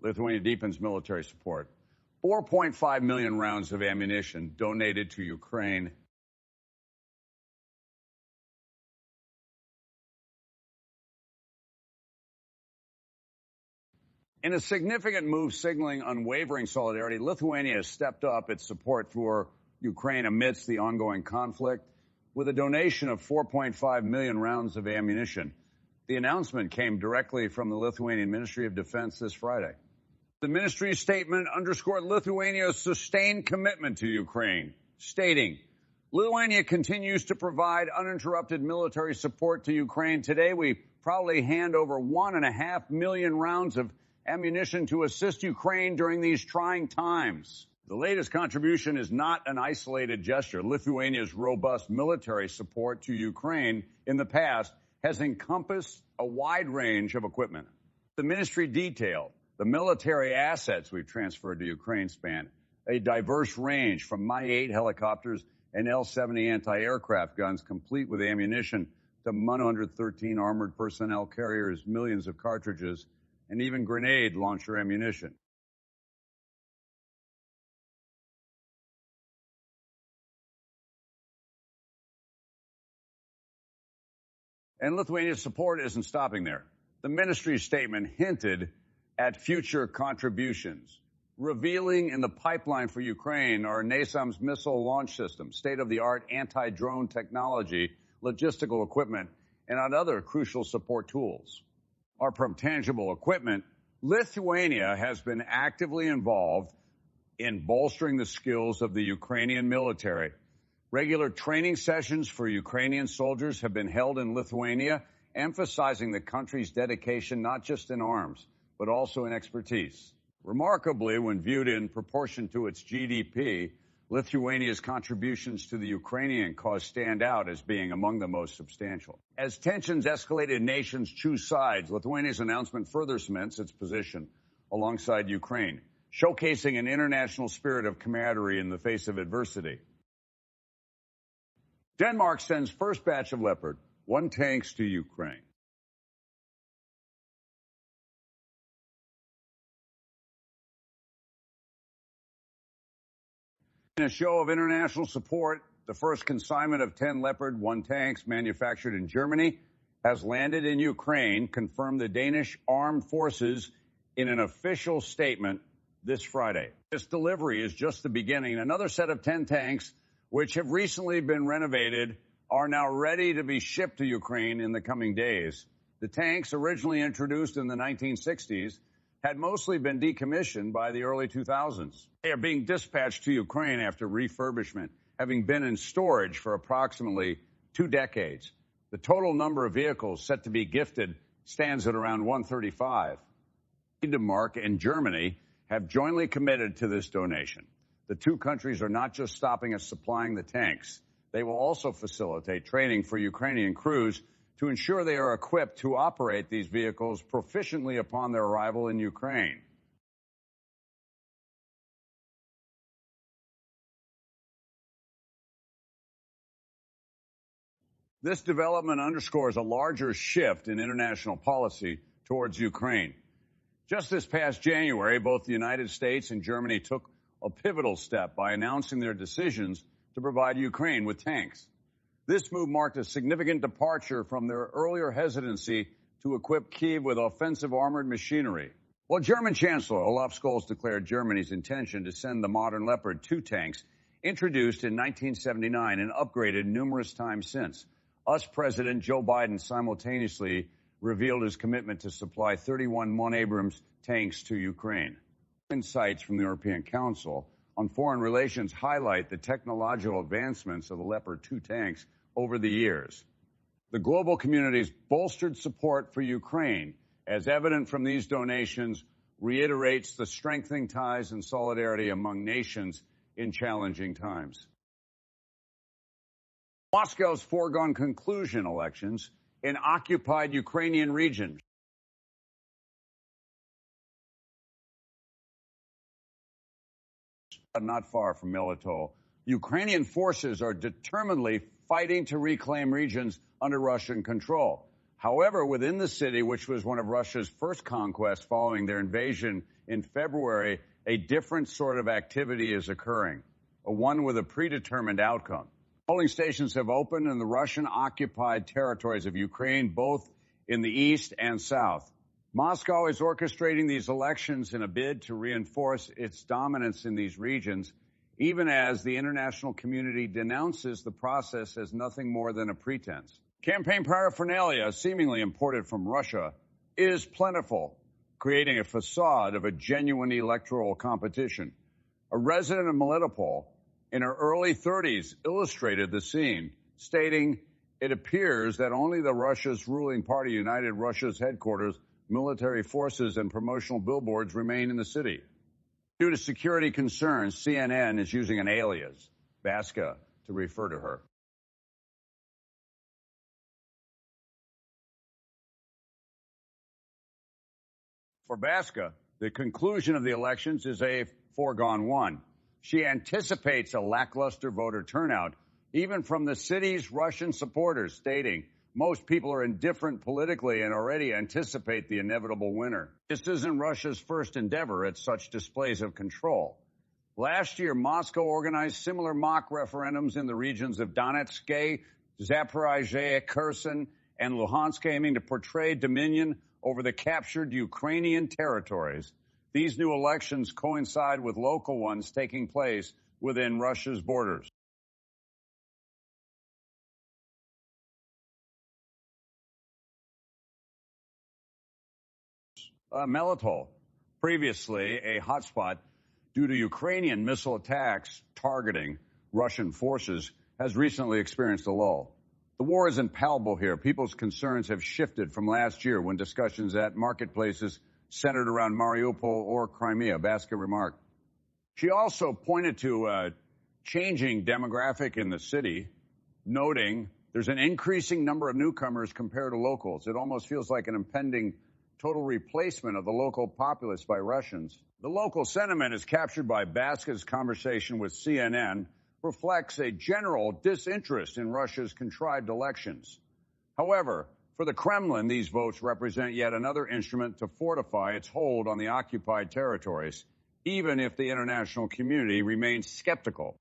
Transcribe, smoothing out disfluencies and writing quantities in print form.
Lithuania deepens military support. 4.5 million rounds of ammunition donated to Ukraine. In a significant move signaling unwavering solidarity, Lithuania has stepped up its support for Ukraine amidst the ongoing conflict with a donation of 4.5 million rounds of ammunition. The announcement came directly from the Lithuanian Ministry of Defense this Friday. The ministry's statement underscored Lithuania's sustained commitment to Ukraine, stating, Lithuania continues to provide uninterrupted military support to Ukraine. Today, we proudly hand over 1.5 million rounds of ammunition to assist Ukraine during these trying times. The latest contribution is not an isolated gesture. Lithuania's robust military support to Ukraine in the past has encompassed a wide range of equipment. The ministry detailed the military assets we've transferred to Ukraine span a diverse range from Mi-8 helicopters and L-70 anti-aircraft guns, complete with ammunition, to MUN-113 armored personnel carriers, millions of cartridges, and even grenade launcher ammunition. And Lithuania's support isn't stopping there. The ministry's statement hinted at future contributions, revealing in the pipeline for Ukraine are NASAMS missile launch system, state-of-the-art anti-drone technology, logistical equipment, and on other crucial support tools. Apart from tangible equipment, Lithuania has been actively involved in bolstering the skills of the Ukrainian military. Regular training sessions for Ukrainian soldiers have been held in Lithuania, emphasizing the country's dedication not just in arms, but also in expertise. Remarkably, when viewed in proportion to its GDP, Lithuania's contributions to the Ukrainian cause stand out as being among the most substantial. As tensions escalated, nations choose sides. Lithuania's announcement further cements its position alongside Ukraine, showcasing an international spirit of camaraderie in the face of adversity. Denmark sends first batch of Leopard 1 tanks to Ukraine. In a show of international support, the first consignment of 10 Leopard 1 tanks manufactured in Germany has landed in Ukraine, confirmed the Danish armed forces in an official statement this Friday. This delivery is just the beginning. Another set of 10 tanks, which have recently been renovated, are now ready to be shipped to Ukraine in the coming days. The tanks, originally introduced in the 1960s, had mostly been decommissioned by the early 2000s. They are being dispatched to Ukraine after refurbishment, having been in storage for approximately 2 decades. The total number of vehicles set to be gifted stands at around 135. Denmark and Germany have jointly committed to this donation. The two countries are not just stopping at supplying the tanks. They will also facilitate training for Ukrainian crews to ensure they are equipped to operate these vehicles proficiently upon their arrival in Ukraine. This development underscores a larger shift in international policy towards Ukraine. Just this past January, both the United States and Germany took a pivotal step by announcing their decisions to provide Ukraine with tanks. This move marked a significant departure from their earlier hesitancy to equip Kyiv with offensive armored machinery. Well, German Chancellor Olaf Scholz declared Germany's intention to send the modern Leopard 2 tanks, introduced in 1979 and upgraded numerous times since. US President Joe Biden simultaneously revealed his commitment to supply 31 MON Abrams tanks to Ukraine. Insights from the European Council on foreign relations highlight the technological advancements of the Leopard 2 tanks over the years. The global community's bolstered support for Ukraine, as evident from these donations, reiterates the strengthening ties and solidarity among nations in challenging times. Moscow's foregone conclusion elections in occupied Ukrainian regions. Not far from Melitopol, Ukrainian forces are determinedly fighting to reclaim regions under Russian control. However, within the city, which was one of Russia's first conquests following their invasion in February, a different sort of activity is occurring, one with a predetermined outcome. Polling stations have opened in the Russian-occupied territories of Ukraine, both in the east and south. Moscow is orchestrating these elections in a bid to reinforce its dominance in these regions, even as the international community denounces the process as nothing more than a pretense. Campaign paraphernalia, seemingly imported from Russia, is plentiful, creating a facade of a genuine electoral competition. A resident of Melitopol in her early 30s illustrated the scene, stating, "It appears that only the Russia's ruling party, United Russia's headquarters, military forces, and promotional billboards remain in the city." Due to security concerns, CNN is using an alias, Vaska, to refer to her. For Vaska, the conclusion of the elections is a foregone one. She anticipates a lackluster voter turnout, even from the city's Russian supporters, stating, "Most people are indifferent politically and already anticipate the inevitable winner." This isn't Russia's first endeavor at such displays of control. Last year, Moscow organized similar mock referendums in the regions of Donetsk, Zaporizhzhia, Kherson, and Luhansk, aiming to portray dominion over the captured Ukrainian territories. These new elections coincide with local ones taking place within Russia's borders. Melitopol, previously a hotspot due to Ukrainian missile attacks targeting Russian forces, has recently experienced a lull. The war isn't palpable here. People's concerns have shifted from last year when discussions at marketplaces centered around Mariupol or Crimea, Vaska remarked. She also pointed to a changing demographic in the city, noting there's an increasing number of newcomers compared to locals. It almost feels like an impending total replacement of the local populace by Russians. The local sentiment, as captured by Vaska's conversation with CNN, reflects a general disinterest in Russia's contrived elections. However, for the Kremlin, these votes represent yet another instrument to fortify its hold on the occupied territories, even if the international community remains skeptical.